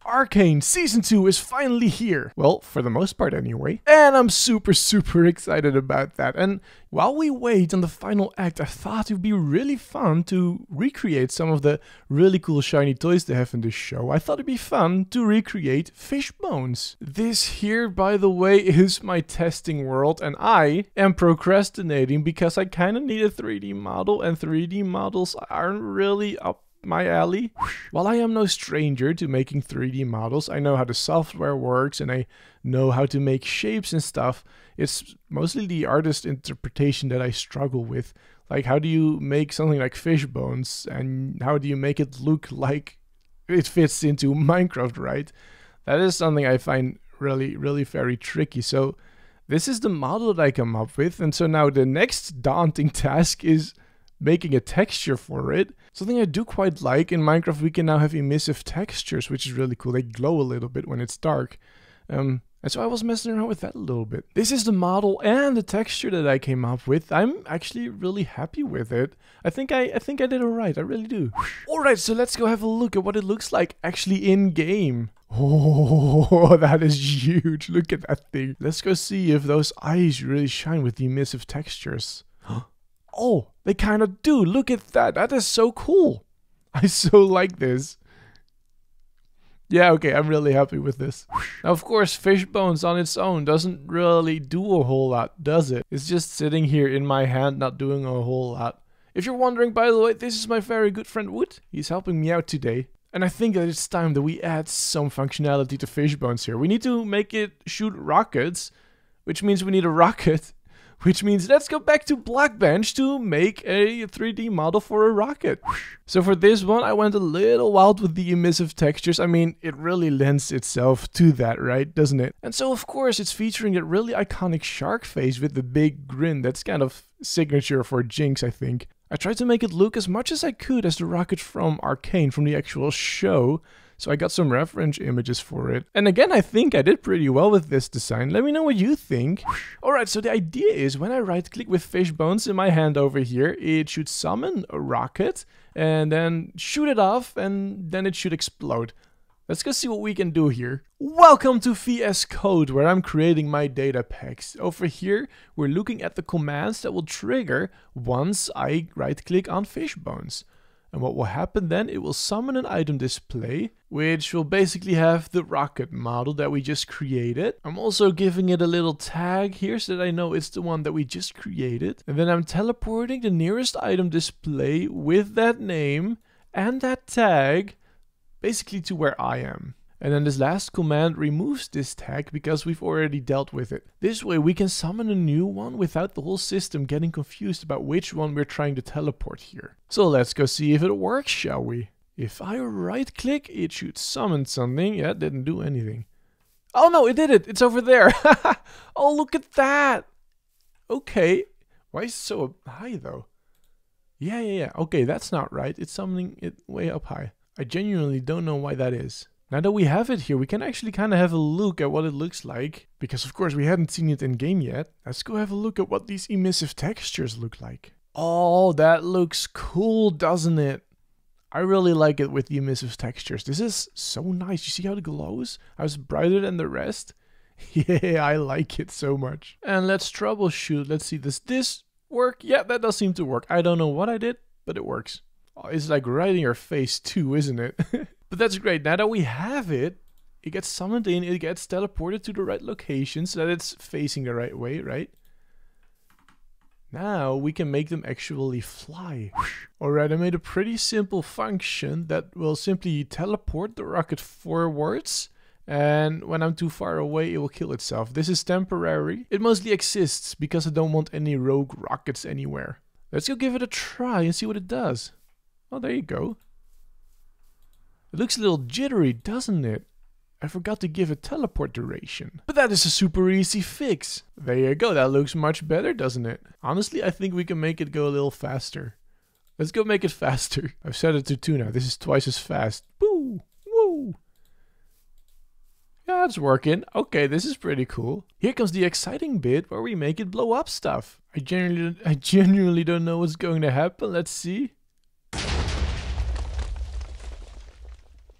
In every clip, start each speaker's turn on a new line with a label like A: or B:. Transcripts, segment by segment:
A: Arcane Season 2 is finally here. Well, for the most part anyway. And I'm super excited about that. And while we wait on the final act, I thought it would be really fun to recreate some of the really cool shiny toys they have in this show. I thought it'd be fun to recreate Fishbones. This here, by the way, is my testing world, and I am procrastinating because I kind of need a 3D model, and 3D models aren't really up my alley. While I am no stranger to making 3D models, I know how the software works and I know how to make shapes and stuff. It's mostly the artist interpretation that I struggle with. Like, how do you make something like Fishbones and how do you make it look like it fits into Minecraft, right? That is something I find really very tricky. So this is the model that I come up with, and so now the next daunting task is making a texture for it. Something I do quite like. In Minecraft we can now have emissive textures, which is really cool. They glow a little bit when it's dark. And so I was messing around with that a little bit. This is the model and the texture that I came up with. I'm actually really happy with it. I think I did it right. I really do. Alright, so let's go have a look at what it looks like actually in game. Oh, that is huge. Look at that thing. Let's go see if those eyes really shine with the emissive textures. Oh, they kind of do. Look at that. That is so cool. I so like this. Yeah, okay, I'm really happy with this. Now, of course, Fishbones on its own doesn't really do a whole lot, does it? It's just sitting here in my hand, not doing a whole lot. If you're wondering, by the way, this is my very good friend Wood. He's helping me out today. And I think that it's time that we add some functionality to Fishbones here. We need to make it shoot rockets, which means we need a rocket. Which means let's go back to Blackbench to make a 3D model for a rocket. So for this one, I went a little wild with the emissive textures. I mean, it really lends itself to that, right? Doesn't it? And so of course it's featuring that really iconic shark face with the big grin. That's kind of signature for Jinx, I think. I tried to make it look as much as I could as the rocket from Arcane, from the actual show. So I got some reference images for it. And again, I think I did pretty well with this design. Let me know what you think. Alright, so the idea is when I right click with Fishbones in my hand over here, it should summon a rocket and then shoot it off and then it should explode. Let's go see what we can do here. Welcome to VS Code, where I'm creating my data packs. Over here, we're looking at the commands that will trigger once I right click on Fishbones. And what will happen then, it will summon an item display, which will basically have the rocket model that we just created. I'm also giving it a little tag here so that I know it's the one that we just created. And then I'm teleporting the nearest item display with that name and that tag basically to where I am. And then this last command removes this tag because we've already dealt with it. This way we can summon a new one without the whole system getting confused about which one we're trying to teleport here. So let's go see if it works, shall we? If I right click, it should summon something. Yeah, it didn't do anything. Oh no, it did it! It's over there! Oh, look at that! Okay. Why is it so high though? Yeah. Okay, that's not right. It's summoning it way up high. I genuinely don't know why that is. Now that we have it here, we can actually kind of have a look at what it looks like. Because of course we hadn't seen it in game yet. Let's go have a look at what these emissive textures look like. Oh, that looks cool, doesn't it? I really like it with the emissive textures. This is so nice. You see how it glows? How it's brighter than the rest? Yeah, I like it so much. And let's troubleshoot. Let's see, does this work? Yeah, that does seem to work. I don't know what I did, but it works. Oh, it's like right in your face too, isn't it? But that's great. Now that we have it, it gets summoned in, it gets teleported to the right location so that it's facing the right way, right? Now we can make them actually fly. Alright, I made a pretty simple function that will simply teleport the rocket forwards. And when I'm too far away, it will kill itself. This is temporary. It mostly exists because I don't want any rogue rockets anywhere. Let's go give it a try and see what it does. Oh, there you go. It looks a little jittery, doesn't it? I forgot to give it teleport duration. But that is a super easy fix. There you go, that looks much better, doesn't it? Honestly, I think we can make it go a little faster. Let's go make it faster. I've set it to 2 now. This is twice as fast. Woo! Woo! Yeah, it's working. Okay, this is pretty cool. Here comes the exciting bit where we make it blow up stuff. I genuinely don't know what's going to happen. Let's see.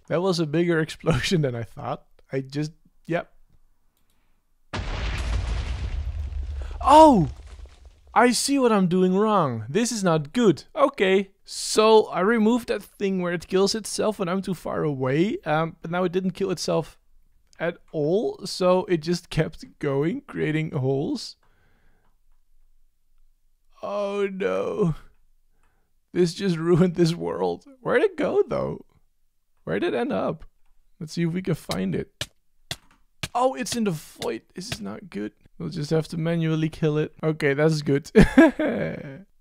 A: That was a bigger explosion than I thought. Yep. Oh! I see what I'm doing wrong. This is not good. Okay. So I removed that thing where it kills itself when I'm too far away. But now it didn't kill itself at all. So it just kept going, creating holes. Oh no. This just ruined this world. Where'd it go though? Where did it end up? Let's see if we can find it. Oh, it's in the void. This is not good. We'll just have to manually kill it. Okay, that's good.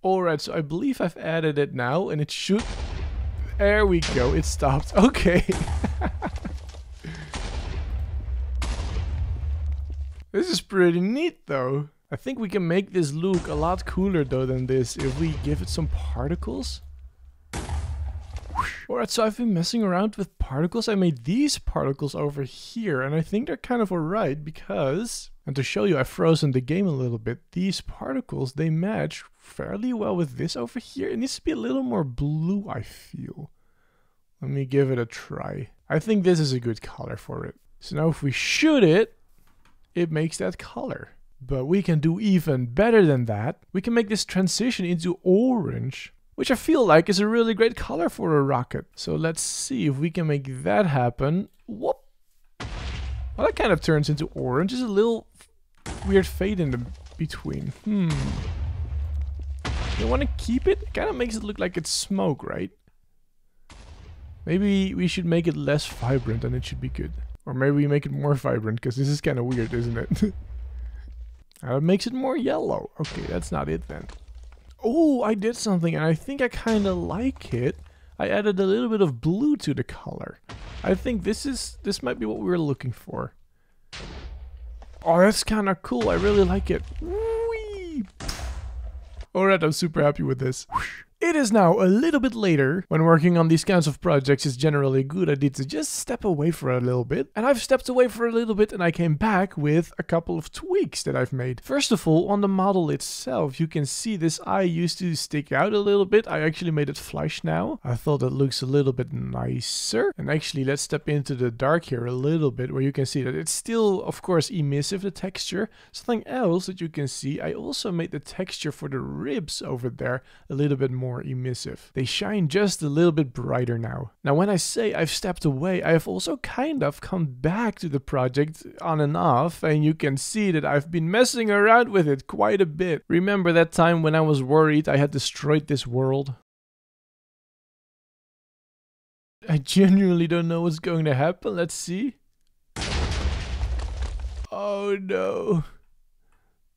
A: Alright, so I believe I've added it now and it should... There we go, it stopped. Okay. This is pretty neat though. I think we can make this look a lot cooler though than this if we give it some particles. Alright, so I've been messing around with particles. I made these particles over here and I think they're kind of alright because... And to show you, I've frozen the game a little bit. These particles, they match fairly well with this over here. It needs to be a little more blue, I feel. Let me give it a try. I think this is a good color for it. So now if we shoot it, it makes that color. But we can do even better than that. We can make this transition into orange, which I feel like is a really great color for a rocket. So let's see if we can make that happen. Whoop! Well, that kind of turns into orange. There's a little weird fade in the between. You want to keep it? It kind of makes it look like it's smoke, right? Maybe we should make it less vibrant and it should be good. Or maybe we make it more vibrant because this is kind of weird, isn't it? It makes it more yellow. Okay, that's not it then. Oh, I did something and I think I kind of like it. I added a little bit of blue to the color. I think this might be what we were looking for. Oh, that's kind of cool. I really like it. Whee! Alright, I'm super happy with this. It is now a little bit later. When working on these kinds of projects, it's generally a good idea to just step away for a little bit. And I've stepped away for a little bit and I came back with a couple of tweaks that I've made. First of all, on the model itself, you can see this eye used to stick out a little bit. I actually made it flush now. I thought it looks a little bit nicer. And actually, let's step into the dark here a little bit where you can see that it's still, of course, emissive, the texture. Something else that you can see, I also made the texture for the ribs over there a little bit more emissive. They shine just a little bit brighter now. Now when I say I've stepped away, I have also kind of come back to the project on and off, and you can see that I've been messing around with it quite a bit. Remember that time when I was worried I had destroyed this world? I genuinely don't know what's going to happen. Let's see. Oh no.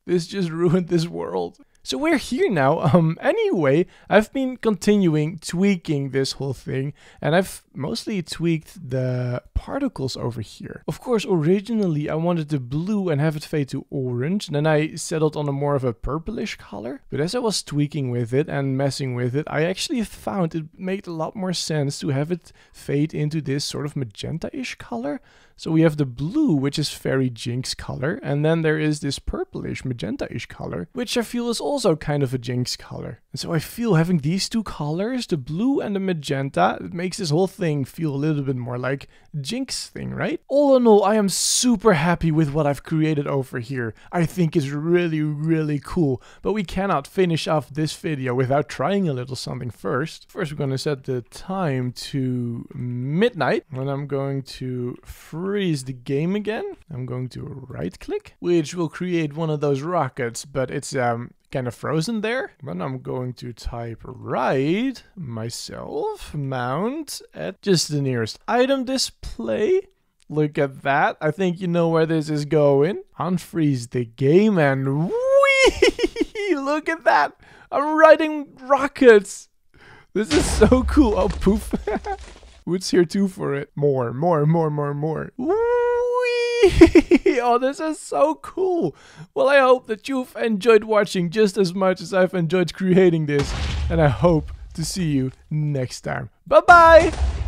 A: This just ruined this world. So we're here now. Anyway, I've been continuing tweaking this whole thing, and I've mostly tweaked the particles over here. Of course, originally I wanted the blue and have it fade to orange, and then I settled on a more of a purplish color. But as I was tweaking with it and messing with it, I actually found it made a lot more sense to have it fade into this sort of magenta-ish color. So we have the blue, which is very Jinx color, and then there is this purplish magenta-ish color, which I feel is also kind of a Jinx color. And so I feel having these two colors, the blue and the magenta, it makes this whole thing feel a little bit more like Jinx thing, right? All in all, I am super happy with what I've created over here. I think it's really, really cool. But we cannot finish off this video without trying a little something first. First, we're going to set the time to midnight, and I'm going to freeze the game again. I'm going to right click, which will create one of those rockets, but it's kind of frozen there. But I'm going to type right myself mount at just the nearest item display. Look at that. I think you know where this is going. Unfreeze the game and whee! Look at that. I'm riding rockets. This is so cool. Oh, poof. Wood's here too for it. More. Whee! Oh, this is so cool. Well, I hope that you've enjoyed watching just as much as I've enjoyed creating this. And I hope to see you next time. Bye-bye!